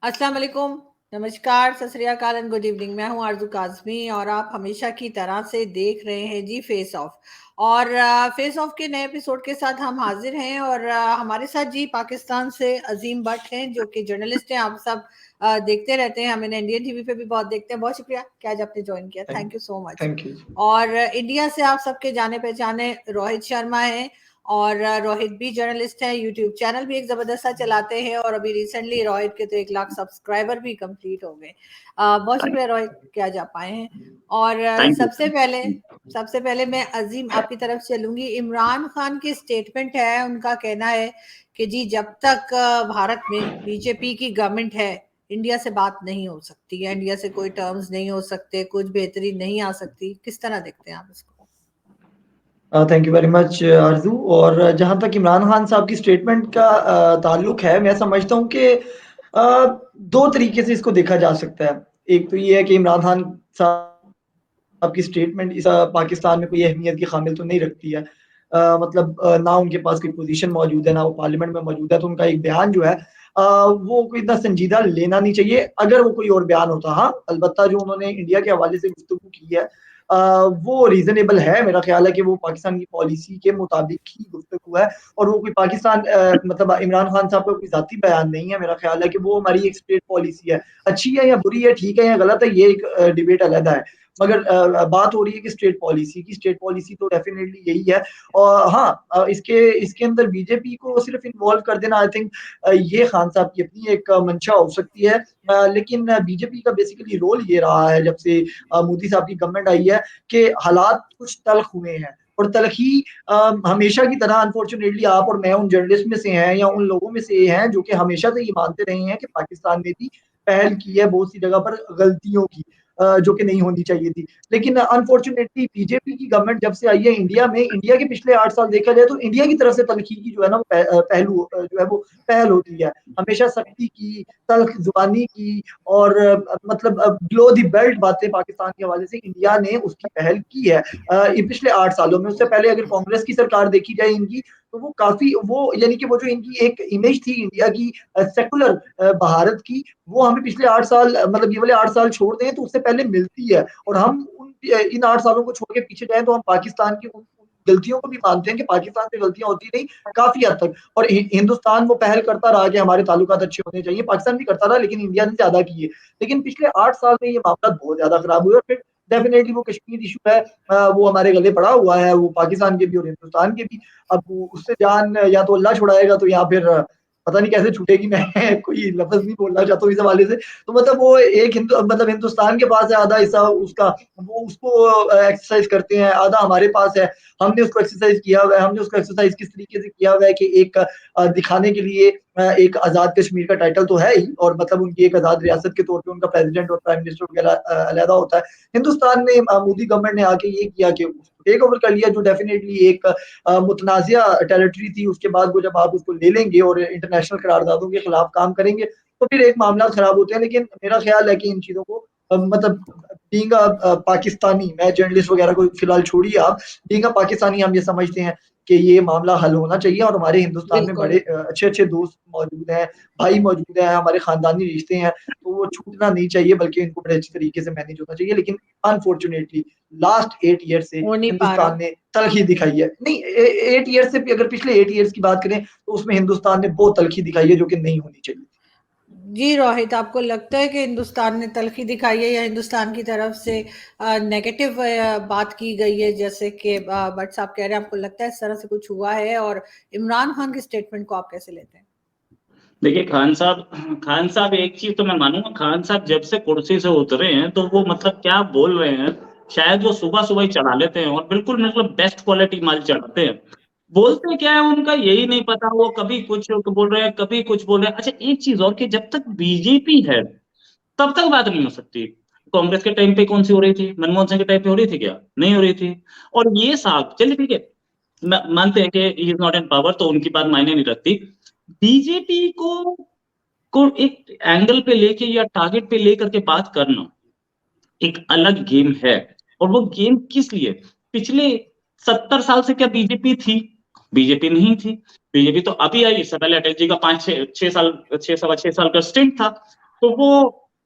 अस्सलाम वालेकुम, नमस्कार, सत श्री अकाल एंड गुड इवनिंग। मैं हूं आरजू काज़मी और आप हमेशा की तरह से देख रहे हैं जी फेस ऑफ। और फेस ऑफ के नए एपिसोड के साथ हम हाजिर हैं और हमारे साथ जी पाकिस्तान से अजीम भट्ट हैं जो कि जर्नलिस्ट हैं। आप सब देखते रहते हैं, हमें इंडियन टीवी पे भी बहुत देखते हैं। बहुत शुक्रिया कि आज आपने ज्वाइन किया, thank you so much. Thank you. और इंडिया से आप सबके जाने पहचाने रोहित शर्मा हैं और रोहित भी जर्नलिस्ट है, यूट्यूब चैनल भी एक जबरदस्त सा चलाते हैं और अभी रिसेंटली रोहित के तो 1 लाख सब्सक्राइबर भी कंप्लीट हो गए। बहुत शुक्रिया रोहित कि आज आप आए हैं। और थैंक यू। सबसे पहले मैं अजीम आपकी तरफ चलूंगी। इमरान खान की स्टेटमेंट है, उनका कहना है कि जी जब तक भारत में बीजेपी की गवर्नमेंट है इंडिया से बात नहीं हो सकती है, इंडिया से कोई टर्म्स नहीं हो सकते, कुछ बेहतरी नहीं आ सकती। किस तरह देखते हैं आप इसको? थैंक यू वेरी मच आरजू। और जहाँ तक इमरान खान साहब की स्टेटमेंट का ताल्लुक है, मैं समझता हूँ कि दो तरीके से इसको देखा जा सकता है। एक तो ये है कि इमरान खान साहब की स्टेटमेंट इस पाकिस्तान में कोई अहमियत की खामिल तो नहीं रखती है। मतलब ना उनके पास कोई पोजीशन मौजूद है, ना वो पार्लियामेंट में मौजूद है, तो उनका एक बयान जो है वो कोई इतना संजीदा लेना नहीं चाहिए। अगर वो कोई और बयान होता, हाँ, अलबत्ता जो उन्होंने इंडिया के हवाले से गुफ्तगू की है वो रीजनेबल है। मेरा ख्याल है कि वो पाकिस्तान की पॉलिसी के मुताबिक ही गुफ्तगू है और वो कोई पाकिस्तान मतलब इमरान खान साहब का कोई जाती बयान नहीं है। मेरा ख्याल है कि वो हमारी एक स्टेट पॉलिसी है, अच्छी है या बुरी है, ठीक है या गलत है, ये एक डिबेट अलग है। मगर बात हो रही है कि स्टेट पॉलिसी की, स्टेट पॉलिसी तो डेफिनेटली यही है। और हाँ, इसके इसके अंदर बीजेपी को सिर्फ इन्वॉल्व कर देना, आई थिंक ये खान साहब की अपनी एक मंशा हो सकती है। लेकिन बीजेपी का बेसिकली रोल ये रहा है जब से मोदी साहब की गवर्नमेंट आई है कि हालात कुछ तल्ख हुए हैं और तलखी हमेशा की तरह अनफॉर्चुनेटली आप और मैं उन जर्नलिस्ट में से हैं या उन लोगों में से हैं जो कि हमेशा से ये मानते रहे हैं कि पाकिस्तान ने भी पहल की है बहुत सी जगह पर गलतियों की, जो कि नहीं होनी चाहिए थी। लेकिन अनफॉर्चुनेटली बीजेपी की गवर्नमेंट जब से आई है इंडिया में, इंडिया के पिछले 8 साल देखा जाए तो इंडिया की तरफ से तलखी की जो है ना पहलू जो है वो पहल होती है। हमेशा सख्ती की, तल्ख जुबानी की और मतलब ग्लो दी बेल्ट बातें पाकिस्तान के हवाले से इंडिया ने उसकी पहल की है इन पिछले 8 सालों में। उससे पहले अगर कांग्रेस की सरकार देखी जाए इनकी, तो वो काफी वो यानी कि वो जो इनकी एक इमेज थी इंडिया की सेकुलर भारत की, वो हमें पिछले 8 साल मतलब ये वाले 8 साल छोड़ दें तो उससे पहले मिलती है। और हम इन 8 सालों को छोड़ के पीछे जाए तो हम पाकिस्तान की उन गलतियों को भी मानते हैं कि पाकिस्तान से गलतियां होती नहीं काफी हद तक। और हिंदुस्तान वो पहल करता रहा कि हमारे ताल्लुकात अच्छे होने चाहिए, पाकिस्तान भी करता रहा लेकिन इंडिया ने ज्यादा किए। लेकिन पिछले 8 साल में ये मामला बहुत ज्यादा खराब हुए और फिर डेफिनेटली वो कश्मीर इशू है, वो हमारे गले पड़ा हुआ है, वो पाकिस्तान के भी और हिंदुस्तान के भी। अब उससे जान या तो अल्लाह छुड़ाएगा तो या फिर पता नहीं कैसे छूटेगी। मैं कोई लफ्ज नहीं बोलना चाहता हूँ इस हवाले से। तो मतलब वो एक मतलब हिंदुस्तान के पास है आधा हिस्सा उसका, वो उसको एक्सरसाइज करते हैं, आधा हमारे पास है, हमने उसको एक्सरसाइज किया हुआ है। हमने उसको एक्सरसाइज किस तरीके से किया हुआ है कि एक दिखाने के लिए एक आजाद कश्मीर का टाइटल तो है ही, और मतलब उनकी एक आजाद रियासत के तौर पे उनका प्रेसिडेंट और प्राइम मिनिस्टर वगैरह अलहदा होता है। हिंदुस्तान ने मोदी गवर्नमेंट ने आके ये किया कि टेक ओवर कर लिया, जो डेफिनेटली एक मुतनाज़िया टेरिटरी थी। उसके बाद वो जब आप उसको ले लेंगे और इंटरनेशनल करारदादों के खिलाफ काम करेंगे तो फिर एक मामला खराब होते हैं। लेकिन मेरा ख्याल है कि इन चीजों को मतलब बीइंग पाकिस्तानी, मैं जर्नलिस्ट वगैरह को फिलहाल छोड़िए, आप बीइंग पाकिस्तानी हम ये समझते हैं कि ये मामला हल होना चाहिए। और हमारे हिंदुस्तान में बिल्कुल। बड़े अच्छे अच्छे दोस्त मौजूद हैं, भाई मौजूद हैं, हमारे खानदानी रिश्ते हैं, तो वो छूटना नहीं चाहिए बल्कि इनको बड़े अच्छे तरीके से मैनेज होना चाहिए। लेकिन अनफॉर्चुनेटली लास्ट 8 ईयर से हो नहीं पा हिंदुस्तान रहा। ने तलखी दिखाई है। नहीं, 8 ईयर से भी अगर पिछले 8 ईयर्स की बात करें तो उसमें हिंदुस्तान ने बहुत तलखी दिखाई है जो कि नहीं होनी चाहिए। जी रोहित, आपको लगता है कि हिंदुस्तान ने तलखी दिखाई है या हिंदुस्तान की तरफ से नेगेटिव बात की गई है, जैसे कि भट्ट साहब कह रहे हैं, आपको लगता है इस तरह से कुछ हुआ है? और इमरान खान की स्टेटमेंट को आप कैसे लेते हैं? देखिए खान साहब एक चीज तो मैं मानूंगा, खान साहब जब से कुर्सी से उतरे हैं तो वो मतलब क्या बोल रहे हैं, शायद वो सुबह सुबह ही चढ़ा लेते हैं और बिल्कुल मतलब बेस्ट क्वालिटी माल चढ़ाते हैं। बोलते क्या है उनका यही नहीं पता, वो कभी कुछ बोल रहे हैं कभी कुछ बोल रहे हैं। अच्छा एक चीज और कि जब तक बीजेपी है तब तक बात नहीं हो सकती। कांग्रेस के टाइम पे कौन सी हो रही थी? मनमोहन सिंह के टाइम पे हो रही थी क्या? नहीं हो रही थी। और ये साहब चलिए ठीक है, मानते हैं कि he is not in power तो उनकी बात मायने नहीं रखती। बीजेपी को एक एंगल पे लेके या टारगेट पे लेकर के बात करना एक अलग गेम है। और वो गेम किस लिए? पिछले 70 साल से क्या बीजेपी थी? बीजेपी नहीं थी। बीजेपी तो अभी आई, इससे पहले अटल जी का 5 6 6 साल 6 सवा 6 साल का स्टिंट था। तो वो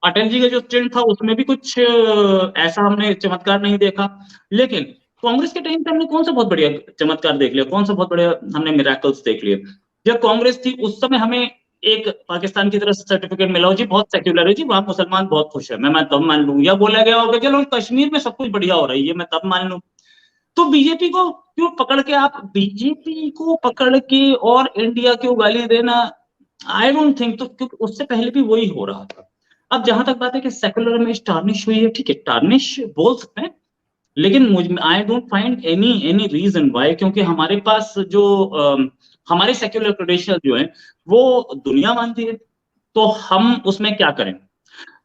अटल जी का जो स्टेंट था उसमें भी कुछ ऐसा हमने चमत्कार नहीं देखा। लेकिन कांग्रेस के टाइम पे हमने कौन सा बहुत बढ़िया चमत्कार देख लिया, कौन सा बहुत बढ़िया हमने मिराकल्स देख लिए। जब कांग्रेस थी उस समय हमें एक पाकिस्तान की तरफ से सर्टिफिकेट मिला हो जी, बहुत सेक्युलर है जी, वहां मुसलमान बहुत खुश है, मैं तब मान लूं, या बोला गया होगा चलो कश्मीर में सब कुछ बढ़िया हो रही है, मैं तब मान लूं। तो बीजेपी को क्यों पकड़ के, आप बीजेपी को पकड़ के और इंडिया क्यों गाली देना, आई डोंट थिंक। तो क्योंकि उससे पहले भी वही हो रहा था। अब जहां तक बात है कि सेकुलर में टार्निश हुई है, ठीक है, टार्निश बोल सकते हैं, लेकिन मुझ I don't find any reason why, क्योंकि हमारे पास जो हमारे सेक्युलर क्रेडेंशियल जो है वो दुनिया मानती है, तो हम उसमें क्या करें।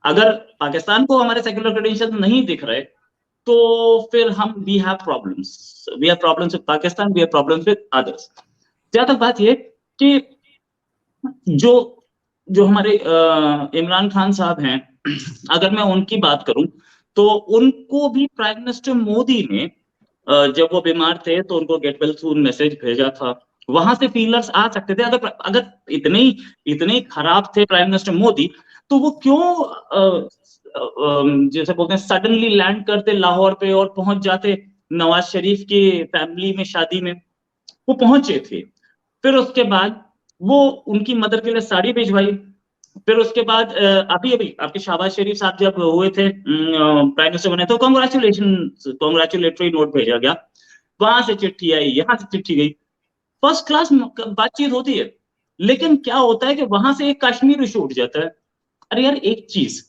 अगर पाकिस्तान को हमारे सेक्युलर क्रेडेंशियल नहीं दिख रहे, तो फिर हम we have problems with Pakistan, we have problems with others. जहां तक बात ये कि जो जो हमारे इमरान खान साहब हैं, अगर मैं उनकी बात करूं, तो उनको भी प्राइम मिनिस्टर मोदी ने जब वो बीमार थे तो उनको गेट वेल सून मैसेज भेजा था। वहां से फीलर्स आ सकते थे। अगर अगर इतने खराब थे प्राइम मिनिस्टर मोदी, तो वो क्यों जैसे बोलते हैं सडनली लैंड करते लाहौर पे और पहुंच जाते नवाज शरीफ की फैमिली में शादी में। वो पहुंचे थे, फिर उसके बाद वो उनकी मदर के लिए साड़ी भिजवाई। फिर उसके बाद अभी अभी आपके शहबाज शरीफ साहब जब हुए थे प्राइम मिनिस्टर बने, तो कॉन्ग्रेचुलेटरी नोट भेजा गया, वहां से चिट्ठी आई, यहाँ से चिट्ठी गई, फर्स्ट क्लास बातचीत होती है। लेकिन क्या होता है कि वहां से एक कश्मीर इशू उठ जाता है। अरे यार एक चीज,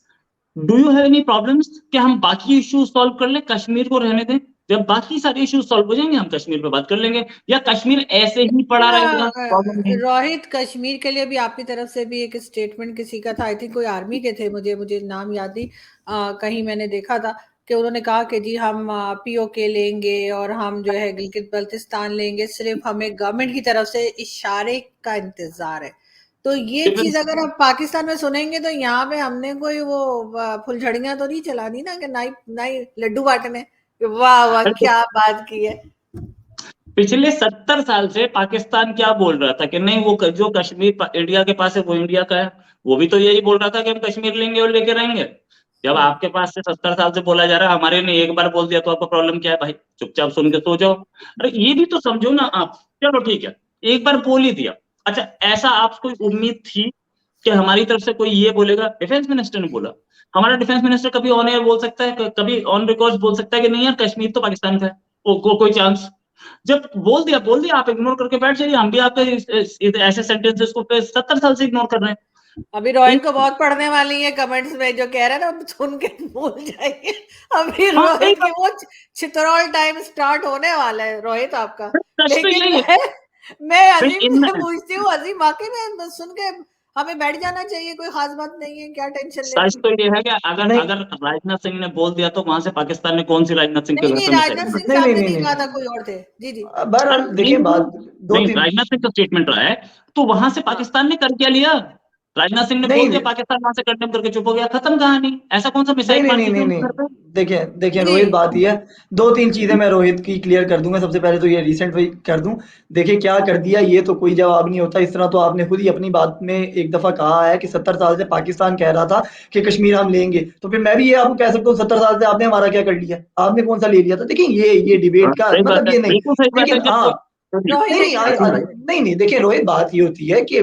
do you have any problems कि हम बाकी इश्यूज सॉल्व कर लें, कश्मीर को रहने दें। जब बाकी सारे इश्यूज सॉल्व हो जाएंगे हम कश्मीर पे बात कर लेंगे, या कश्मीर ऐसे ही पड़ा रहेगा, प्रॉब्लम नहीं। रोहित, कश्मीर के लिए भी आपकी तरफ से भी एक स्टेटमेंट किसी का था, आई थिंक कोई आर्मी के थे, मुझे मुझे नाम याद नहीं, कहीं मैंने देखा था कि उन्होंने कहा कि जी हम पीओके लेंगे और हम जो है गिलगित बल्तिस्तान लेंगे, सिर्फ हमें गवर्नमेंट की तरफ से इशारे का इंतजार है। तो ये चीज अगर आप पाकिस्तान में सुनेंगे तो यहाँ पे हमने कोई वो फुलझड़ियां तो नहीं चलानी ना, कि नाई नाई लड्डू बांटने, वाह वाह क्या बात की है। पिछले 70 साल से पाकिस्तान क्या बोल रहा था कि नहीं, वो जो कश्मीर इंडिया के पास है वो इंडिया का है। वो भी तो यही बोल रहा था कि हम कश्मीर लेंगे और लेके रहेंगे। जब आपके पास से 70 साल से बोला जा रहा है, हमारे ने एक बार बोल दिया तो आपका प्रॉब्लम क्या है भाई, चुपचाप सुन के सो जाओ। अरे ये भी तो समझो ना आप। चलो ठीक है, एक बार बोल ही दिया, अच्छा ऐसा आपको उम्मीद थी कि हमारी तरफ से कोई ये बोलेगा? डिफेंस मिनिस्टर ने बोला। हमारा डिफेंस मिनिस्टर कभी ऑन एयर बोल सकता है, कभी ऑन रिकॉर्ड बोल सकता है कि नहीं यार कश्मीर तो पाकिस्तान का है, कोई चांस? जब बोल दिया आप इग्नोर करके बैठ जाइए। हम भी आपके ऐसे सेंटेंसेस को 70 साल से इग्नोर कर रहे हैं। अभी रोहित को बहुत पढ़ने वाली है कमेंट्स में, जो कह रहे हैं ना सुन के भूल जाइए। अभी हाँ सही रोहित की वो चित्रोल टाइम स्टार्ट होने वाला है रोहित आपका। सच तो लेकिन यही है मैं भाई। अजीम से पूछती हूँ, अजीम वाकई में सुन के हमें बैठ जाना चाहिए, कोई खास बात नहीं है, क्या टेंशन सच लेनी। तो ये है कि अगर नहीं अगर राजनाथ सिंह ने बोल दिया तो वहां से पाकिस्तान ने कौन सी राजनाथ सिंह के नहीं घर नहीं, पे राजनाथ मिसाइल? सिंह नहीं साहब नहीं ने नहीं नहीं कहा था, नहीं कोई और थे। जी जी। बहरहाल नहीं देखिए बात दो नहीं, तीन राजनाथ सिंह का स्टेटमेंट रहा है, तो वहां से हाँ पाकिस्तान ने कर क्या लिया? राजनाथ सिंह ने बोल नहीं दिया, पाकिस्तान वहां से कंडेम करके चुप हो गया, खत्म कहानी। ऐसा कौन सा नहीं मिसाइल नहीं मार नहीं दी थी नहीं उनके घर नहीं पे? देखिए देखिए जी रोहित, बात ये है, दो तीन चीजें मैं रोहित की क्लियर कर दूंगा। सबसे पहले तो ये रिसेंट वही कर दूं। देखिए क्या कर दिया ये तो कोई जवाब नहीं होता। इस तरह तो आपने खुद ही अपनी बात में एक दफा कहा है कि 70 साल से पाकिस्तान कह रहा था कि कश्मीर हम लेंगे, तो फिर मैं भी ये आपको कह सकता हूँ 70 साल से आपने हमारा क्या कर लिया, आपने कौन सा ले लिया था। देखिए ये हाँ, डिबेट का सही बात मतलब है, ये नहीं। बिल्कुल सही बात है। लेकिन हाँ, रोहित, नहीं नहीं एक मिनट एक मिनट। नहीं नहीं देखिए रोहित, बात ये होती है कि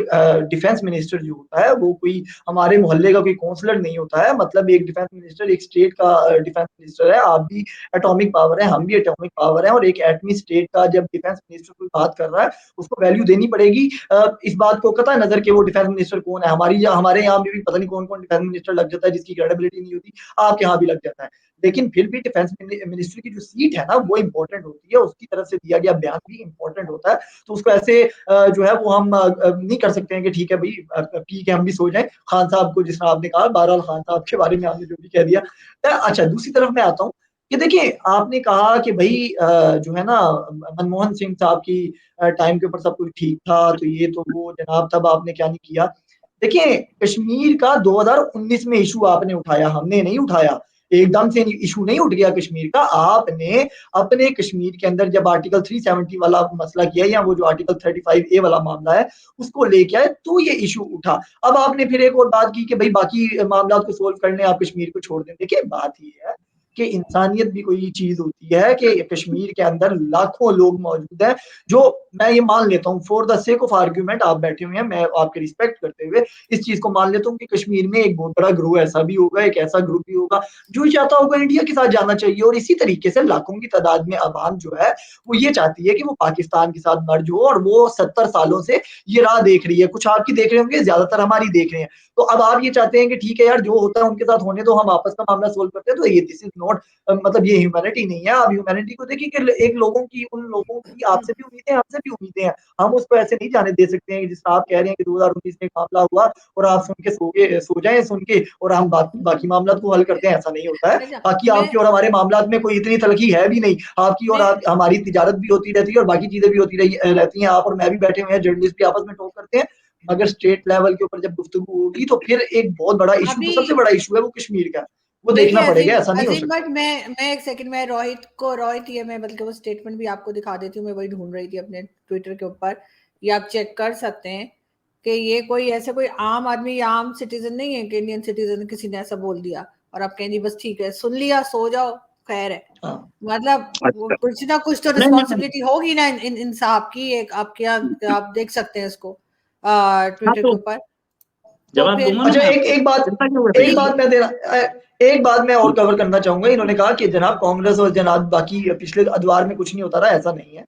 डिफेंस मिनिस्टर जो होता है वो कोई हमारे मोहल्ले का कोई काउंसलर नहीं होता है। मतलब एक डिफेंस मिनिस्टर एक स्टेट का डिफेंस मिनिस्टर है। आप भी एटॉमिक पावर है, हम भी एटॉमिक पावर है, और एक एटमी स्टेट का जब डिफेंस मिनिस्टर कोई बात कर रहा है उसको वैल्यू देनी पड़ेगी। इस बात को कतई नजर के वो डिफेंस मिनिस्टर कौन है। हमारे यहाँ भी पता नहीं कौन कौन डिफेंस मिनिस्टर लग जाता है जिसकी क्रेडिबिलिटी नहीं होती, आपके यहाँ भी लग जाता है। लेकिन फिर भी डिफेंस मिनिस्टर की जो सीट है ना वो इंपॉर्टेंट होती है, उसकी तरफ से दिया गया बयान भी इंपॉर्टेंट होता है। तो उसको ऐसे जो है वो हम नहीं कर सकते हैं कि ठीक है भाई पी के हम भी सो जाएं। खान साहब को जिस तरह आपने कहा, बहरहाल खान साहब के बारे में आपने जो भी कह दिया। अच्छा दूसरी तरफ मैं आता हूँ कि देखिए आपने कहा कि भाई जो है ना मनमोहन सिंह साहब की टाइम के ऊपर सब कुछ ठीक था, तो ये तो वो जनाब तब आपने क्या नहीं किया। देखिए कश्मीर का 2019 में इशू आपने उठाया, हमने नहीं उठाया। एकदम से इशू नहीं उठ गया कश्मीर का। आपने अपने कश्मीर के अंदर जब आर्टिकल 370 वाला मसला किया या वो जो आर्टिकल 35A वाला मामला है उसको लेके आए तो ये इशू उठा। अब आपने फिर एक और बात की कि भाई बाकी मामला को सोल्व करने आप कश्मीर को छोड़ दें। देखिए बात ये है कि इंसानियत भी कोई चीज होती है कि कश्मीर के अंदर लाखों लोग मौजूद हैं, जो मैं ये मान लेता हूँ for the sake of argument, आप बैठे हुए हैं, मैं आपके रिस्पेक्ट करते हुए इस चीज को मान लेता हूँ कि कश्मीर में एक बहुत बड़ा ग्रुप ऐसा भी होगा, एक ऐसा ग्रुप भी होगा जो चाहता होगा इंडिया के साथ जाना चाहिए, और इसी तरीके से लाखों की तादाद में अवाम जो है वो ये चाहती है कि वो पाकिस्तान के साथ मर्ज हो, और वो 70 सालों से ये राह देख रही है। कुछ आपकी देख रहे होंगे, ज्यादातर हमारी देख रहे हैं। तो अब आप ये चाहते हैं कि ठीक है यार, जो होता है उनके साथ होने दो, हम आपस में मामला सोल्व करते हैं। तो ये दिस इज नॉट, मतलब ये ह्यूमैनिटी नहीं है। आप ह्यूमैनिटी को देखिए कि एक उन लोगों की आपसे भी उम्मीदें, हमसे भी उम्मीदें हैं। हम उसको ऐसे नहीं जाने दे सकते हैं जिस तरह आप कह रहे हैं कि 2019 में एक मामला हुआ और आप सुन के सो जाएं सुन के, और हम बाकी मामला को हल करते हैं। ऐसा नहीं होता है। अच्छा, बाकी आपकी और हमारे मामला में कोई इतनी तलखी है भी नहीं। आपकी और हमारी तिजारत भी होती रहती है और बाकी चीजें भी होती रहती हैं। आप और मैं भी बैठे हुए हैं, जर्नलिस्ट भी आपस में टॉक करते हैं, मगर स्टेट लेवल के ऊपर जब गुफ्तगू होगी तो फिर एक बहुत बड़ा इशू, जो सबसे बड़ा इशू है वो कश्मीर का, वो देखना पड़ेगा। ऐसा नहीं हो सकता। बट मैं एक सेकंड में रोहित ये मैं बल्कि वो स्टेटमेंट भी आपको दिखा देती हूँ। मैं वही ढूंढ रही थी अपने ट्विटर के ऊपर, ये आप चेक कर सकते हैं कि ये कोई ऐसे कोई आम आदमी या आम सिटीजन नहीं है कि इंडियन सिटीजन किसी ने ऐसा बोल दिया और आप कहें जी बस ठीक है, सुन लिया, सो जाओ, खैर है। मतलब कुछ ना कुछ तो रिस्पॉन्सिबिलिटी होगी ना इन साहब की। एक आपके आप देख सकते हैं इसको ट्विटर के ऊपर। जवाब दूंगा। अच्छा, एक बात मैं और कवर करना चाहूंगा। इन्होंने कहा कि जनाब कांग्रेस और जनाब बाकी पिछले अदवार में कुछ नहीं होता रहा। ऐसा नहीं है,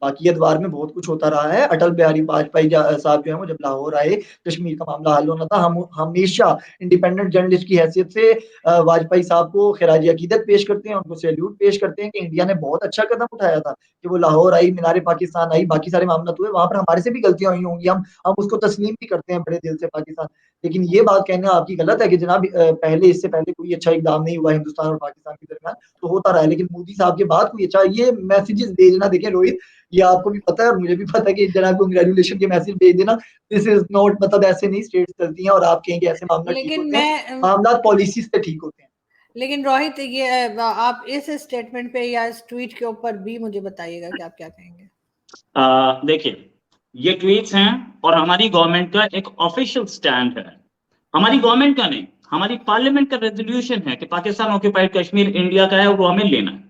बाकी अदवार में बहुत कुछ होता रहा है। अटल बिहारी वाजपेयी साहब जो है वो जब लाहौर आए, कश्मीर का मामला हल होना था, हम हमेशा इंडिपेंडेंट जर्नलिस्ट की हैसियत से वाजपेयी साहब को खिराज अकीदत पेश करते हैं, उनको सैल्यूट पेश करते हैं कि इंडिया ने बहुत अच्छा कदम उठाया था कि वो लाहौर आई, मीनार पाकिस्तान आई, बाकी सारे मामला हुए। वहां पर हमारे से भी गलतियां हुई होंगी, हम उसको तस्लीम भी करते हैं बड़े दिल से पाकिस्तान। लेकिन ये बात कहना आपकी गलत है कि जनाब इससे पहले कोई अच्छा इकदाम नहीं हुआ हिंदुस्तान और पाकिस्तान के दरमियान, तो होता रहा है। लेकिन मोदी साहब के बाद कोई अच्छा, ये मैसेजेस भेजना, देखिए रोहित, ये आपको भी पता है और मुझे भी पता है कि जनाब कांग्रेचुलेशन के मैसेज भेज देना, दिस इज नॉट, मतलब ऐसे नहीं स्टेट्स चलती हैं और आप कहेंगे ऐसे मामला ठीक होते हैं। मामला पॉलिसी से ठीक होते हैं। लेकिन रोहित, ये आप इस स्टेटमेंट पे या इस ट्वीट के ऊपर भी मुझे बताइएगा कि आप क्या कहेंगे। देखिए, ये ट्वीट्स हैं और हमारी गवर्नमेंट का एक ऑफिशियल स्टैंड है। हमारी गवर्नमेंट का नहीं, हमारी पार्लियामेंट का रेजोल्यूशन है कि पाकिस्तान ऑक्यूपाइड कश्मीर इंडिया का है और वो हमें लेना है।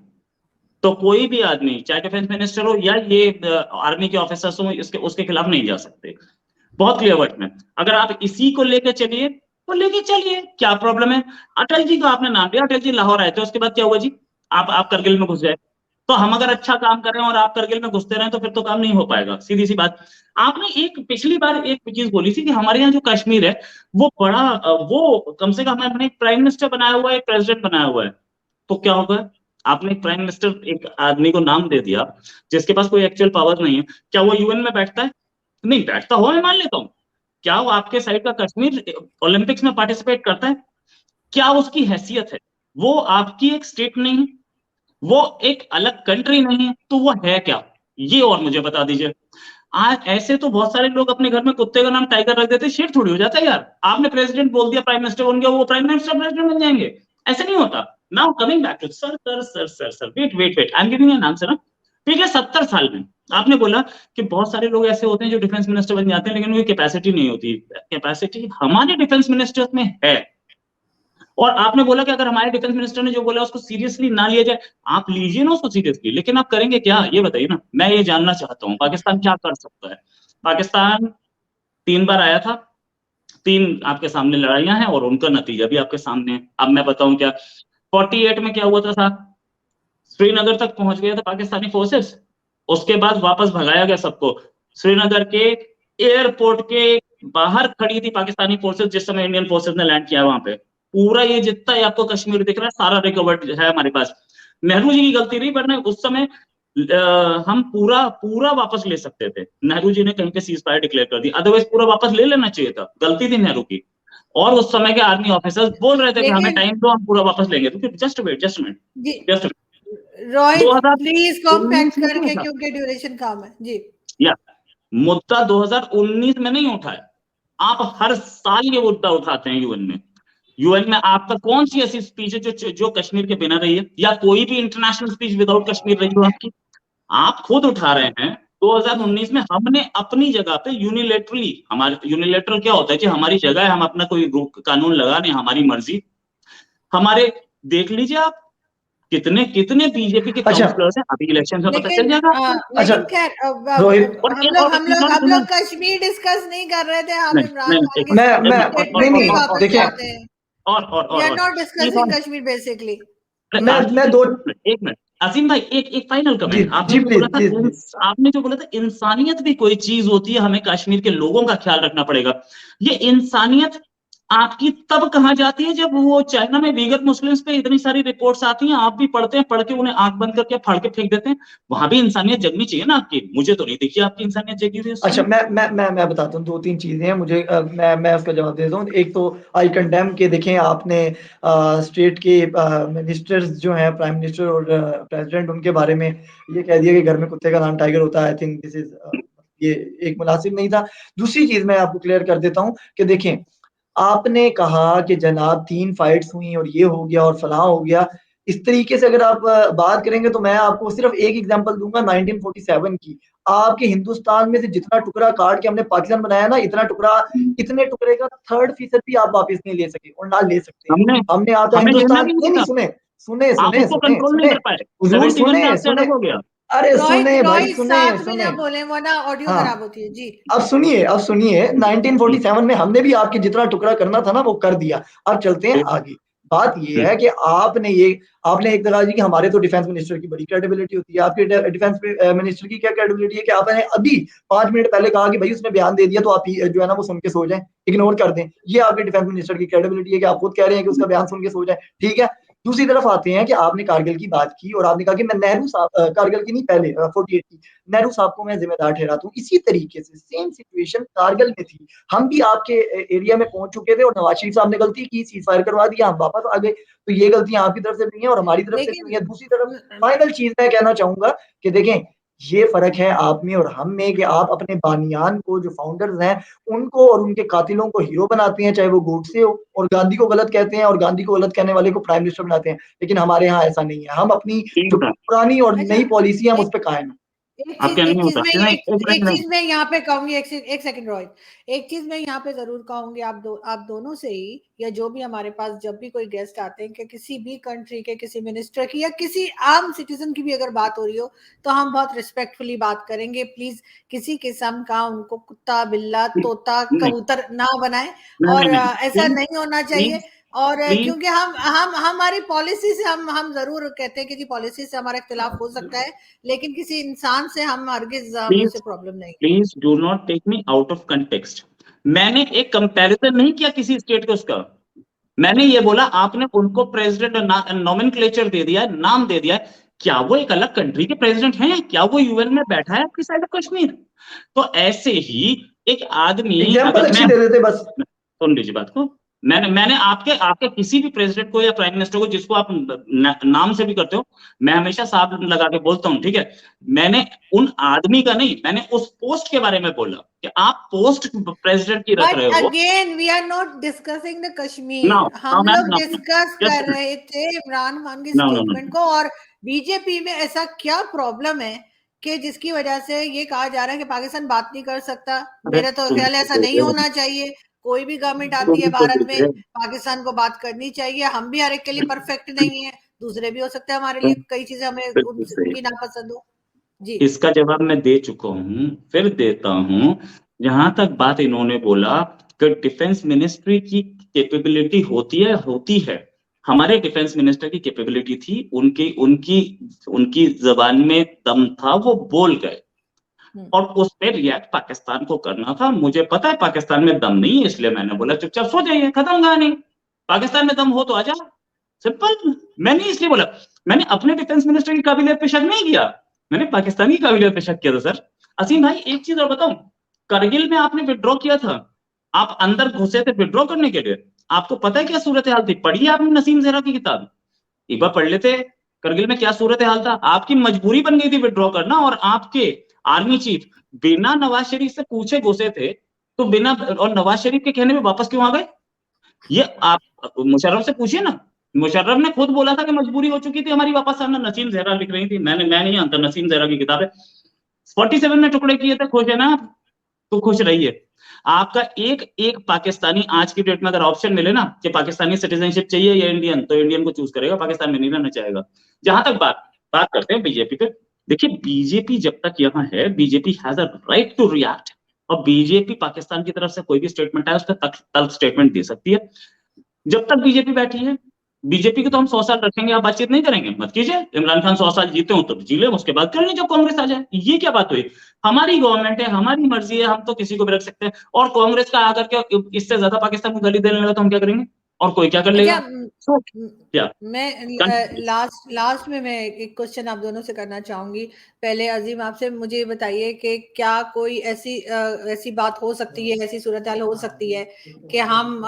तो कोई भी आदमी, चाहे डिफेंस मिनिस्टर हो या ये आर्मी के ऑफिसर्स हो, उसके खिलाफ नहीं जा सकते। बहुत क्लियर वर्ड में, अगर आप इसी को लेकर चलिए तो लेके चलिए, क्या प्रॉब्लम है। अटल जी का आपने नाम लिया, अटल जी लाहौर आए थे, उसके बाद क्या हुआ जी? आप करगिल में घुस गए। तो हम अगर अच्छा काम कर रहे हैं और आप करगिल में घुसते रहे तो फिर तो काम नहीं हो पाएगा, सीधी सी बात। आपने एक पिछली बार एक चीज बोली थी कि हमारे यहाँ जो कश्मीर है वो बड़ा, वो कम से कम हमने एक प्राइम मिनिस्टर बनाया हुआ है, एक प्रेसिडेंट बनाया हुआ है। तो क्या होगा? आपने एक प्राइम मिनिस्टर, एक आदमी को नाम दे दिया जिसके पास कोई एक्चुअल पावर नहीं है। क्या वो यूएन में बैठता है? नहीं बैठता हो, मैं मान लेता हूं। क्या वो आपके साइड का कश्मीर ओलंपिक्स में पार्टिसिपेट करता है? क्या उसकी हैसियत है? वो आपकी एक स्टेट नहीं है, वो एक अलग कंट्री नहीं है, तो वो है क्या? ये और मुझे बता दीजिए। आज ऐसे तो बहुत सारे लोग अपने घर में कुत्ते का नाम टाइगर रख देते, शेर थोड़ी हो जाता है यार। आपने प्रेसिडेंट बोल दिया, प्राइम मिनिस्टर बन गया, वो प्राइम मिनिस्टर प्रेसिडेंट बन जाएंगे? ऐसे नहीं होता। Now coming back to sir, wait I am giving an answer. ठीक है, 70 साल में आपने बोला कि बहुत सारे लोग ऐसे होते हैं जो डिफेंस मिनिस्टर बन जाते हैं, लेकिन उनकी कैपेसिटी नहीं होती। कैपेसिटी हमारे डिफेंस मिनिस्टर्स में है। और आपने बोला कि अगर हमारे डिफेंस मिनिस्टर ने जो बोला उसको सीरियसली ना लिया जाए। आप लीजिए ना उसको सीरियसली, लेकिन आप करेंगे क्या ये बताइए ना। मैं ये जानना चाहता हूँ, पाकिस्तान क्या कर सकता है। पाकिस्तान 3 बार आया था, 3 आपके सामने लड़ाइयां हैं और उनका नतीजा भी आपके सामने है। अब मैं बताऊं क्या? 48 में क्या हुआ था साहब? श्रीनगर तक पहुंच गया था पाकिस्तानी फोर्सेस, उसके बाद वापस भगाया गया सबको। श्रीनगर के एयरपोर्ट के बाहर खड़ी थी पाकिस्तानी फोर्सेस जिस समय इंडियन फोर्सेस ने लैंड किया वहां पे। पूरा ये जितना ही आपको कश्मीर दिख रहा है सारा रिकवर्ड है हमारे पास। नेहरू जी की गलती नहीं, वरना उस समय हम पूरा वापस ले सकते थे। नेहरू जी ने कहीं पे सीज फायर डिक्लेयर कर दी, अदरवाइज पूरा वापस ले लेना चाहिए था। गलती थी नेहरू की। और उस समय के आर्मी ऑफिसर्स बोल रहे थे कि हमें टाइम दो, हम पूरा वापस लेंगे। तो just wait Rohit please compact करके, क्योंकि ड्यूरेशन कम है जी। या मुद्दा 2019 में नहीं उठा है, आप हर साल ये मुद्दा उठाते हैं यूएन में। यूएन में आपका कौन सी ऐसी स्पीच है जो कश्मीर के बिना रही है, या कोई भी इंटरनेशनल स्पीच विदाउट कश्मीर रही हो आपकी? आप खुद उठा रहे हैं। 2019 में हमने अपनी जगह पे यूनिलेटरली, हमारे यूनिलेटरल क्या होता है कि हमारी जगह है, हम अपना कोई कानून लगा नहीं, हमारी मर्जी। हमारे देख लीजिए आप कितने कितने बीजेपी के अच्छा। काउंसलर्स हैं, अभी इलेक्शन में पता चल लेकिन जाएगा आपको। अच्छा लेकिन खैर रोहित, और हम लोग कश्मीर डिस्कस नहीं कर रहे थे, हम इमरान खान की मैं स्टेटमेंट नहीं पे वापस देखिए, जाते हैं। We are not discussing Kashmir basically. मैं दो एक मिनट अजीम भाई, एक फाइनल जी कमेंट। आपने जी जो बोला था प्लीज। आपने जो बोला था इंसानियत भी कोई चीज होती है, हमें कश्मीर के लोगों का ख्याल रखना पड़ेगा। ये इंसानियत आपकी तब कहाँ जाती है जब वो चाइना में वीगर मुस्लिम्स पे इतनी सारी रिपोर्ट्स आती हैं, आप भी पढ़ते हैं, पढ़ के उन्हें आंख बंद करके फाड़ के फेंक देते हैं। वहां भी इंसानियत जगनी चाहिए ना आपकी। मुझे तो नहीं देखी आपकी इंसानियत जगी हुई उस अच्छा, समय। मैं बताता हूँ, 2-3 चीजें हैं मुझे, मैं उसका जवाब देता हूँ। एक तो आई कंडेम के, देखें आपने स्टेट के मिनिस्टर्स जो हैं, प्राइम मिनिस्टर और प्रेसिडेंट, उनके बारे में ये कह दिया कि घर में कुत्ते का नाम टाइगर होता है। आई थिंक दिस इज ये एक मुनासिब नहीं था। दूसरी चीज मैं आपको क्लियर कर देता हूँ कि देखें, आपने कहा कि जनाब 3 फाइट्स हुई और ये हो गया और फलां हो गया। इस तरीके से अगर आप बात करेंगे तो मैं आपको सिर्फ एक एग्जांपल दूंगा 1947 की। आपके हिंदुस्तान में से जितना टुकड़ा काट के हमने पाकिस्तान बनाया ना, इतने टुकड़े का 3% भी आप वापस नहीं ले सके और ना ले सकते हैं। हमने हमने आपका हमें लेना हिंदुस्तान, भी नहीं नहीं था, सुने सुने आप सुने उसको सुने कंट्रोल नहीं सुने कर पाए। हुजूर 71 में सुने आपसे सुने अलग हो गया। अरे रोहित सुने भाई, रोहित सुने साथ में ना सुने बोले वरना ऑडियो हाँ, खराब होती है जी। अब सुनिए 1947 में हमने भी आपके जितना टुकड़ा करना था ना वो कर दिया। अब चलते हैं आगे। बात ये है कि आपने एक तरह की कि हमारे तो डिफेंस मिनिस्टर की बड़ी क्रेडिबिलिटी होती है, आपके डिफेंस मिनिस्टर की क्या क्रेडिबिलिटी है कि आपने अभी 5 मिनट पहले कहा कि भाई उसने बयान दे दिया तो आप जो है ना वो सुन के सो जाएं, इग्नोर कर दें। ये आपके डिफेंस मिनिस्टर की क्रेडिबिलिटी है कि आप खुद कह रहे हैं कि उसका बयान सुन के सो जाए, ठीक है। दूसरी तरफ आते हैं कि आपने कारगिल की बात की और आपने कहा कि मैं नेहरू साहब, कारगिल की नहीं, पहले 48 की, नेहरू साहब को मैं जिम्मेदार ठहराता हूँ। इसी तरीके से सेम सिचुएशन कारगिल में थी। हम भी आपके एरिया में पहुंच चुके थे और नवाज शरीफ साहब ने गलती की, सीज फायर करवा दिया, हम वापस आ गए। तो ये गलतियां आपकी तरफ से भी हैं और हमारी तरफ से भी हुई लेकिन है। दूसरी तरफ फाइनल चीज मैं कहना चाहूंगा कि देखें, ये फर्क है आप में और हम में कि आप अपने बानियान को, जो फाउंडर्स हैं, उनको और उनके कातिलों को हीरो बनाते हैं, चाहे वो गोडसे हो, और गांधी को गलत कहते हैं और गांधी को गलत कहने वाले को प्राइम मिनिस्टर बनाते हैं। लेकिन हमारे यहाँ ऐसा नहीं है। हम अपनी ठीक जो है, पुरानी और अच्छा, नई पॉलिसी है हम एक उस पर कायम हैं। आपके नहीं होता नहीं, एक चीज मैं यहाँ पे कहूंगी, एक सेकंड रोहित, एक चीज मैं यहाँ पे जरूर कहूंगी, आप दोनों से ही, या जो भी हमारे पास जब भी कोई गेस्ट आते हैं कि किसी भी कंट्री के किसी मिनिस्टर की या किसी आम सिटीजन की भी अगर बात हो रही हो तो हम बहुत रिस्पेक्टफुली बात करेंगे। प्लीज किसी किस्म का उनको कुत्ता, बिल्ला, तोता, नहीं कबूतर ना बनाए, नहीं और नहीं नहीं, ऐसा नहीं होना चाहिए। प्लीज और प्लीज क्योंकि हम हमारी पॉलिसी से हम जरूर कहते हैं कि जी पॉलिसी से हमारा इख्तिलाफ हो सकता है, लेकिन किसी इंसान से हम हरगिज हमें प्लीज उससे प्रॉब्लम नहीं है। Please do not take me out of context. मैंने एक कंपैरिजन नहीं किया किसी स्टेट के उसका। मैंने ये बोला आपने उनको प्रेसिडेंट नॉमेनक्लेचर दे दिया है, नाम दे दिया है। क्या वो एक अलग कंट्री के प्रेसिडेंट हैं? क्या वो यूएन में बैठा है आपकी साइड ऑफ कश्मीर? तो ऐसे ही एक आदमी, एग्जाम्पल अगर अच्छी मैं, दे देते बस। सुन लीजिए बात को। मैंने आपके आपके किसी भी प्रेसिडेंट को या प्राइम मिनिस्टर को, जिसको आप नाम से भी करते हो, मैं हमेशा साहब लगा के बोलता हूं, ठीक है। मैंने उन आदमी का नहीं, मैंने उस पोस्ट के बारे में बोला कि आप पोस्ट प्रेसिडेंट की रख बट रहे हो। Again we are not discussing the now Kashmir, now हम मैम, लोग डिस्कस कर जस्ट रहे थे इमरान खान की नो नो नो, स्टेटमेंट को, और बीजेपी में ऐसा क्या प्रॉब्लम है कि जिसकी वजह से ये कहा जा रहा है कि पाकिस्तान बात नहीं कर सकता। अरे मेरा तो तुम ख्याल है ऐसा नहीं होना चाहिए। कोई भी गवर्नमेंट आती है तो भारत में, देखिए, पाकिस्तान को बात करनी चाहिए। हम भी हर एक के लिए परफेक्ट नहीं है, दूसरे भी हो सकते हैं हमारे लिए कई चीजें हमें बिल्कुल सही। उनकी नापसंद हो जी। इसका जवाब मैं दे चुका हूं, फिर देता हूं। जहां तक बात इन्होंने बोला कि डिफेंस मिनिस्ट्री की कैपेबिलिटी होती है, हमारे डिफेंस मिनिस्टर की कैपेबिलिटी थी, उनकी उनकी उनकी जबान में दम था, वो बोल गए। और उस पर रिएक्ट पाकिस्तान को करना था। मुझे पता है पाकिस्तान में दम नहीं है, इसलिए मैंने बोला चुपचाप सो जाइए, खत्म कहानी। पाकिस्तान में दम हो तो आ जाओ, सिंपल। मैंने इसलिए बोला, मैंने अपने डिफेंस मिनिस्टर की काबिलियत पे शक नहीं किया, मैंने पाकिस्तानी की काबिलियत पे शक किया था सर। असीम भाई एक चीज और बताऊं, करगिल में आपने विड्रॉ किया था, आप अंदर घुसे थे विड्रॉ करने के लिए। आपको पता है क्या सूरत हाल थी? पढ़ी है आपने नसीम जहरा की किताब? एक बार पढ़ लेते। करगिल में क्या सूरत हाल था? आपकी मजबूरी बन गई थी विड्रॉ करना, और आपके आर्मी चीफ बिना नवाज शरीफ से पूछे घुसे थे, तो बिना, और नवाज शरीफ के कहने में वापस क्यों आ गए? ये आप मुशर्रफ से पूछिए ना, मुशर्रफ ने खुद बोला था कि मजबूरी हो चुकी थी हमारी वापस आना। नसीम जहरा लिख रही थी, मैं नहीं जानता, नसीम जहरा की किताब है, 47 में टुकड़े किए थे, खुश है ना आप? तो खुश रहिए। आपका एक एक पाकिस्तानी आज की डेट में अगर ऑप्शन मिले ना कि पाकिस्तानी सिटीजनशिप चाहिए या इंडियन, तो इंडियन को चूज करेगा, पाकिस्तान में नहीं रहना चाहेगा। जहां तक बात करते हैं बीजेपी पे, देखिए बीजेपी जब तक यहाँ है, BJP has a right to react, और बीजेपी पाकिस्तान की तरफ से कोई भी स्टेटमेंट आए उस पर तल्ख स्टेटमेंट दे सकती है। जब तक बीजेपी बैठी है, बीजेपी को तो हम 100 साल रखेंगे, आप बातचीत नहीं करेंगे, मत कीजिए। इमरान खान 100 साल जीते हो तो जी ले, उसके बाद कर लीजिए जब कांग्रेस आ जाए। ये क्या बात हुई? हमारी गवर्नमेंट है, हमारी मर्जी है, हम तो किसी को भी रख सकते हैं। और कांग्रेस का आकर के इससे ज्यादा पाकिस्तान को गाली देने लगा तो हम क्या करेंगे? और कोई क्या कर लेगा? अच्छा, क्या मैं लास्ट में मैं एक क्वेश्चन आप दोनों से करना चाहूंगी। पहले अजीम आपसे मुझे ये बताइए कि क्या कोई ऐसी बात हो सकती है, ऐसी सूरत हाल हो सकती है कि हम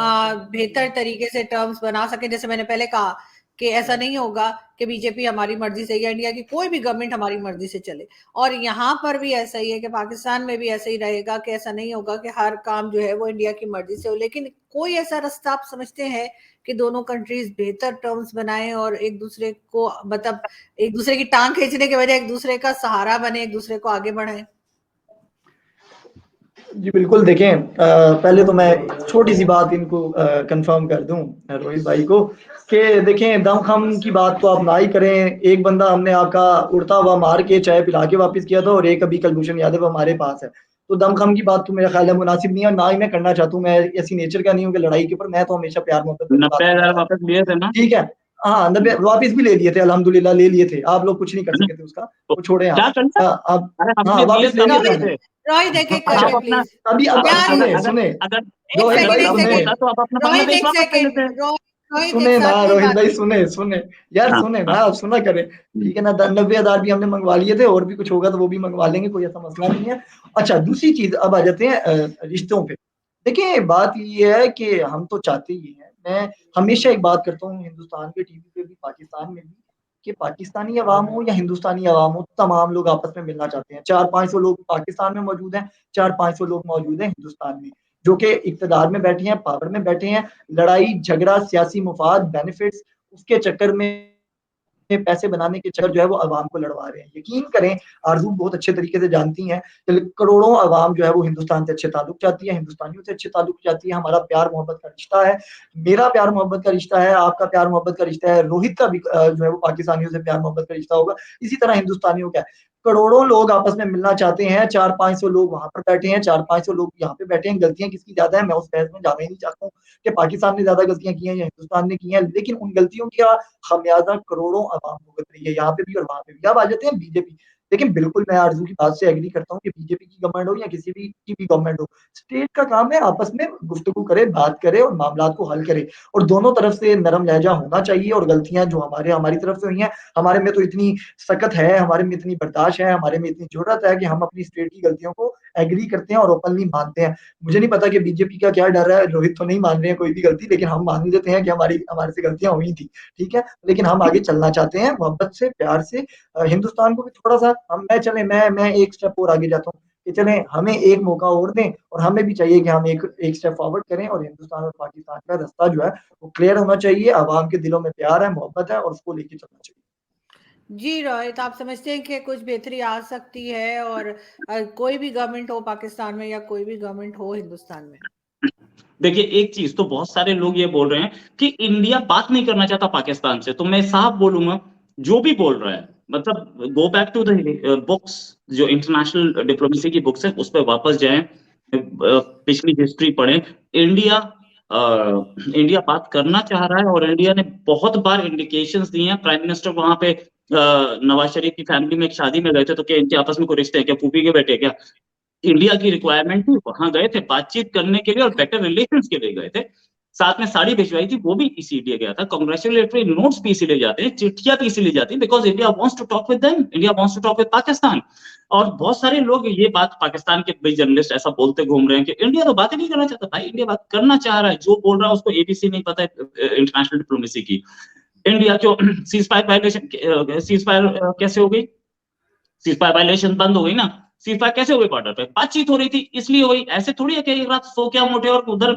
बेहतर तरीके से टर्म्स बना सकें? जैसे मैंने पहले कहा कि ऐसा नहीं होगा कि बीजेपी हमारी मर्जी से या इंडिया की कोई भी गवर्नमेंट हमारी मर्जी से चले, और यहाँ पर भी ऐसा ही है कि पाकिस्तान में भी ऐसा ही रहेगा कि ऐसा नहीं होगा कि हर काम जो है वो इंडिया की मर्जी से हो। लेकिन कोई ऐसा रास्ता आप समझते हैं कि दोनों कंट्रीज बेहतर टर्म्स बनाएं और एक दूसरे को, मतलब एक दूसरे की टांग खींचने के बजाय एक दूसरे का सहारा बने, एक दूसरे को आगे बढ़ाएं? जी बिल्कुल, देखें पहले तो मैं छोटी सी बात इनको कंफर्म कर दूं रोहित भाई को कि देखें, दमखम की बात तो आप ना ही करें। एक बंदा हमने आपका उड़ता हुआ मार के चाय पिला के वापस किया था, और एक अभी कुलभूषण यादव हमारे पास है। तो दमखम की बात तो मेरा ख्याल है मुनासिब नहीं है, और ना ही मैं करना चाहता हूँ। मैं ऐसी नेचर का नहीं हूँ कि लड़ाई के ऊपर, मैं तो हमेशा प्यार मोहब्बत वाली बात 90,000 करता हूँ। वापस लिए थे ना? ठीक है, हाँ 90 वापिस भी ले लिए थे, अल्हम्दुलिल्लाह ले लिए थे। आप लोग कुछ नहीं कर सके थे उसका, तो वो छोड़े आप। क्या करना? हाँ, अब अरे हाँ हमने दिए वापिस ले तब लिए थे दिए हमने। थे। रोहित एक एक अच्छा, करके आप अपना प्लीज। अब अगर प्यार अगर से, सुने अगर सुने अगर एक रोहित अगर सेकंड भाई एक तब सुने, सेकंड होता तो आप अपना रोहित बांग्लादेश एक वापस कर सेकंड लेते। रोहित एक सुने ना साथ नहीं रोहित बात। भाई, सुने सुने यार, हाँ सुने ना, हाँ। आप सुना करें। ठीक है ना, 90,000 भी हमने मंगवा लिए थे, और भी कुछ होगा तो वो भी मंगवा लेंगे, कोई ऐसा मसला नहीं है। अच्छा, दूसरी चीज अब आ जाते हैं रिश्तों पे। देखिए बात ये है कि हम तो चाहते ही हैं, मैं हमेशा एक बात करता हूँ हिंदुस्तान के टीवी पे भी, पाकिस्तान में भी, कि पाकिस्तानी अवाम हो या हिंदुस्तानी अवाम हो, तमाम लोग आपस में मिलना चाहते हैं। 400-500 लोग पाकिस्तान में मौजूद हैं, 400-500 लोग मौजूद हैं हिंदुस्तान में, जो कि इक्तदार में बैठे हैं, पावर में बैठे हैं। लड़ाई झगड़ा, सियासी मुफाद, बेनिफिट्स, उसके चक्कर में पैसे बनाने के चक्कर जो है वो अवाम को लड़वा रहे हैं। यकीन करें, आरज़ू बहुत अच्छे तरीके से जानती हैं कि करोड़ों अवाम जो है वो हिंदुस्तान से अच्छे ताल्लुक चाहती है, हिंदुस्तानियों से अच्छे ताल्लुक चाहती है। हमारा प्यार मोहब्बत का रिश्ता है, मेरा प्यार मोहब्बत का रिश्ता है, आपका प्यार मोहब्बत का रिश्ता है, रोहित का भी जो है वो पाकिस्तानियों से प्यार मोहब्बत का रिश्ता होगा, इसी तरह हिंदुस्तानियों का है। करोड़ों लोग आपस में मिलना चाहते हैं, 400-500 लोग वहाँ पर बैठे हैं, 400-500 लोग यहाँ पे बैठे हैं। गलतियाँ किसकी ज़्यादा है, मैं उस बहस में जाना ही नहीं चाहता हूँ कि पाकिस्तान ने ज़्यादा गलतियाँ की हैं या हिंदुस्तान ने की हैं, लेकिन उन गलतियों का खमियाजा करोड़ों अवाम भुगत रही है, यहाँ पे भी और वहाँ पे भी। अब आ जाते हैं बीजेपी। लेकिन बिल्कुल मैं आरज़ू की बात से एग्री करता हूँ कि बीजेपी की गवर्नमेंट हो या किसी भी की भी गवर्नमेंट हो, स्टेट का काम है आपस में गुफ्तगू करे, बात करे और मामलात को हल करे, और दोनों तरफ से नरम लहजा होना चाहिए। और गलतियाँ जो हमारी तरफ से हुई हैं, हमारे में तो इतनी सकत है, हमारे में इतनी बर्दाश्त है, हमारे में इतनी जुर्रत है कि हम अपनी स्टेट की गलतियों को एग्री करते हैं और ओपनली मानते हैं। मुझे नहीं पता कि बीजेपी का क्या डर है, रोहित तो नहीं मान रहे हैं कोई भी गलती, लेकिन हम मान लेते हैं कि हमारे से गलतियाँ हुई थी, ठीक है? लेकिन हम आगे चलना चाहते हैं मोहब्बत से, प्यार से। हिंदुस्तान को भी थोड़ा-सा मैं एक स्टेप और आगे जाता हूँ कि चलें हमें एक मौका और दें, और हमें भी चाहिए कि हम एक स्टेप फॉरवर्ड करें, और हिंदुस्तान और पाकिस्तान का रास्ता जो है वो क्लियर होना चाहिए। अवाम के दिलों में प्यार है, मोहब्बत है, और उसको लेके चलना चाहिए। जी रोहित, आप समझते हैं कि कुछ बेहतरी आ सकती है, और कोई भी गवर्नमेंट हो पाकिस्तान में या कोई भी गवर्नमेंट हो हिंदुस्तान में? देखिए एक चीज तो बहुत सारे लोग ये बोल रहे हैं कि इंडिया बात नहीं करना चाहता पाकिस्तान से, तो मैं साफ बोलूंगा, जो भी बोल रहा है, मतलब go back to the books, जो इंटरनेशनल डिप्लोमेसी की बुक्स है उस पर वापस जाएं, पिछली हिस्ट्री पढ़ें। इंडिया इंडिया बात करना चाह रहा है, और इंडिया ने बहुत बार इंडिकेशंस दी हैं। प्राइम मिनिस्टर वहां पे नवाज शरीफ की फैमिली में एक शादी में गए थे, तो क्या इनके आपस में कोई रिश्ते हैं क्या? फूफी के बेटे क्या? इंडिया की रिक्वायरमेंट थी, वहां गए थे बातचीत करने के लिए और बेटर रिलेशंस के लिए गए थे। साथ में साड़ी भिजवाई थी, वो भी इसीलिए गया था। कांग्रेचुलेटरी नोट्स भी इसीलिए जाते हैं, चिट्ठियां भी इसीलिए जाती हैं, because India wants to talk with them, India wants to talk with Pakistan. और बहुत सारे लोग ये बात, पाकिस्तान के भी जर्नलिस्ट ऐसा बोलते घूम रहे हैं कि इंडिया तो बात ही नहीं करना चाहता। भाई इंडिया बात करना चाह रहा है, जो बोल रहा है उसको एबीसी नहीं पता है इंटरनेशनल डिप्लोमेसी की। इंडिया क्यों cease fire violation, cease fire कैसे हो गई? सीज फायर वायलेशन बंद हो गई ना। सीज फायर कैसे हो गई? बॉर्डर पे बातचीत हो रही थी, इसलिए हुई। ऐसे थोड़ी है कि एक रात सो क्या मोटे और उधर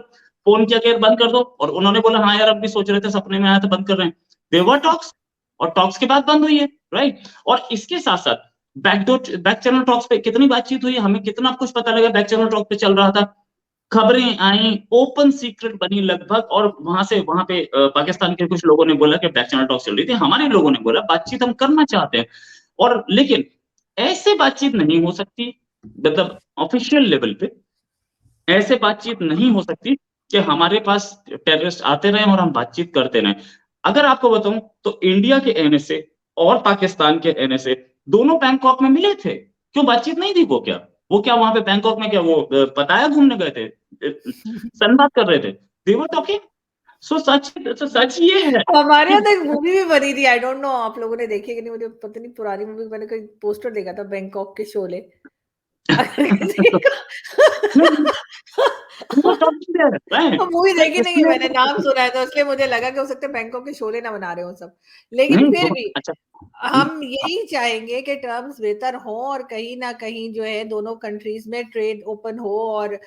फोन किया कि बंद कर दो, और उन्होंने बोला हाँ यार अब भी सोच रहे थे, सपने में आया था, बंद कर रहे हैं। देयर वर टॉक्स, और टॉक्स के बाद बंद हुई है, राइट। और इसके साथ साथ बैक चैनल टॉक्स पे कितनी बातचीत हुई, हमें कितना कुछ पता लगा, बैक चैनल टॉक पे चल रहा था, खबरें आई, ओपन सीक्रेट बनी लगभग, और वहां पे पाकिस्तान के कुछ लोगों ने बोला कि बैक चैनल टॉक चल रही थी, हमारे लोगों ने बोला बातचीत हम करना चाहते हैं, और लेकिन ऐसे बातचीत नहीं हो सकती, मतलब ऑफिशियल लेवल पे ऐसे बातचीत नहीं हो सकती कि हमारे पास टेररिस्ट आते रहे और हम बातचीत करते रहे। अगर आपको बताऊं तो इंडिया के एनएसए और पाकिस्तान के एनएसए दोनों बैंकॉक में मिले थे, क्यों बातचीत नहीं थी? वो क्या वहां पे बैंकॉक में क्या वो पताया घूमने गए थे, सनबात कर रहे थे? दे वर टॉकिंग। सो सच ये है। हमारे यहाँ तो एक मूवी भी बनी थी, आई डोंट नो आप लोगों ने देखी कि नहीं, मुझे पता नहीं, पुरानी मूवी, मैंने कोई पोस्टर देखा था, बैंकॉक के शोले। अगर किसी मूवी देखी नहीं है मैंने, नाम सुना है, तो इसलिए मुझे लगा कि हो सकता है बैंकॉक के शोले ना बना रहे हो सब, लेकिन फिर भी अच्छा, हम यही चाहेंगे कि टर्म्स बेहतर हो, और कहीं ना कहीं जो है दोनों कंट्रीज में ट्रेड ओपन हो, और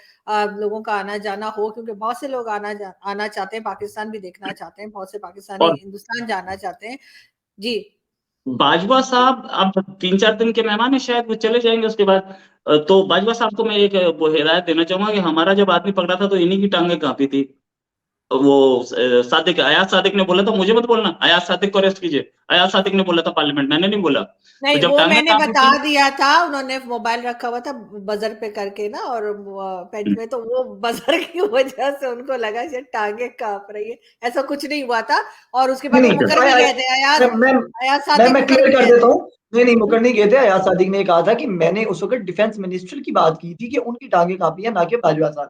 लोगों का आना जाना हो, क्योंकि बहुत से लोग आना चाहते हैं, पाकिस्तान भी देखना चाहते हैं, बहुत से पाकिस्तानी और हिंदुस्तान जाना चाहते हैं जी। बाजवा साहब अब 3-4 दिन के मेहमान है, शायद वो चले जाएंगे उसके बाद। तो बाजवा साहब को मैं एक वो हिदायत देना चाहूंगा कि हमारा जब आदमी पकड़ा था तो इन्हीं की टांगे कांपी थी। वो सादिक, अयाज सादिक ने बोला था, मुझे मत बोलना अयाज सादिक को अरेस्ट कीजिए, अयाज सादिक ने बोला था पार्लियामेंट, मैंने नहीं बोला। तो नहीं, जब वो टांगे मैंने कांपी बता थी, दिया था, उन्होंने मोबाइल रखा हुआ था बजर पे करके ना, और पेंट में, तो वो बजर की वजह से उनको लगा शायद टांगे कांप रही है, ऐसा कुछ नहीं हुआ था। और उसके बाद नहीं वो नहीं, मुकर भी गए थे, अयाज सादिक मैं मुकर क्लियर भी कर गए देता थे। हूँ। नहीं मुकर नहीं गए थे। अयाज सादिक ने कहा था कि मैंने उस वक्त डिफेंस मिनिस्टर की बात की थी कि उनकी टांगे कांपी है, ना कि बाजवा साहब।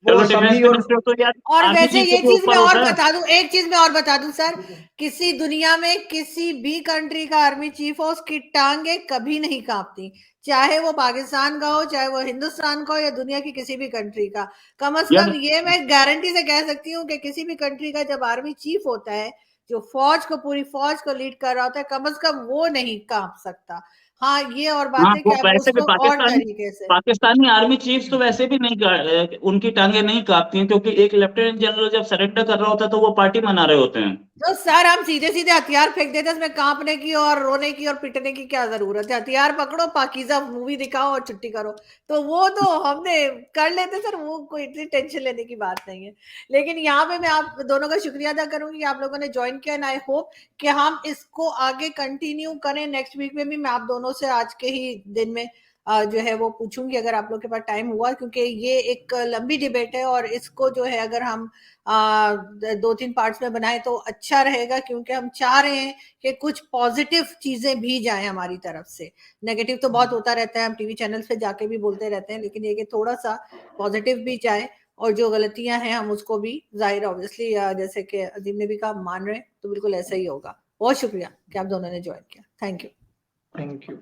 वो चलो डिफेंस असम्बली और मिनिस्टर तो यार और आर्मी वैसे चीफ ये से चीज मैं ऊपर और होता है। बता दूं, एक चीज मैं और बता दूं सर, किसी दुनिया में किसी भी कंट्री का आर्मी चीफ हो, उसकी टांगे कभी नहीं कांपती, चाहे वो पाकिस्तान का हो, चाहे वो हिंदुस्तान का हो, या दुनिया की किसी भी कंट्री का। कम से यार कम ये मैं गारंटी से कह सकती हूँ कि किसी भी कंट्री का जब आर्मी चीफ होता है, जो फौज को, पूरी फौज को लीड कर रहा होता है, कम से कम वो नहीं कांप सकता। हाँ, ये और बात हाँ, है कि वो आप वैसे भी उसको और पाकिस्तानी तरीके से, पाकिस्तानी आर्मी चीफ्स तो वैसे भी नहीं उनकी टांगे नहीं कांपती हैं, क्योंकि एक लेफ्टिनेंट जनरल जब सरेंडर कर रहा होता है तो वो पार्टी मना रहे होते हैं। तो सर हम सीधे सीधे हथियार फेंक देते, इसमें कांपने की और रोने की और पिटने की क्या जरूरत है? हथियार पकड़ो, पाकीज़ा मूवी दिखाओ और छुट्टी करो, तो वो तो हमने कर लेते सर, वो कोई इतनी टेंशन लेने की बात नहीं है। लेकिन यहाँ पे मैं आप दोनों का शुक्रिया अदा करूंगी कि आप लोगों ने ज्वाइन किया, एंड आई होप कि हम इसको आगे कंटिन्यू करें। नेक्स्ट वीक में भी मैं आप दोनों से आज के ही दिन में जो है वो पूछूंगी, अगर आप लोग के पास टाइम हुआ, क्योंकि ये एक लंबी डिबेट है, और इसको जो है अगर हम 2-3 पार्ट्स में बनाए तो अच्छा रहेगा, क्योंकि हम चाह रहे हैं कि कुछ पॉजिटिव चीजें भी जाए हमारी तरफ से। नेगेटिव तो बहुत होता रहता है, हम टीवी चैनल्स पे जाके भी बोलते रहते हैं, लेकिन ये कि थोड़ा सा पॉजिटिव भी जाए, और जो गलतियां हैं हम उसको भी, जाहिर ऑब्वियसली जैसे कि अजीम ने भी कहा, मान रहे हैं, तो बिल्कुल ऐसा ही होगा। बहुत शुक्रिया कि आप दोनों ने ज्वाइन किया, थैंक यू। Thank you.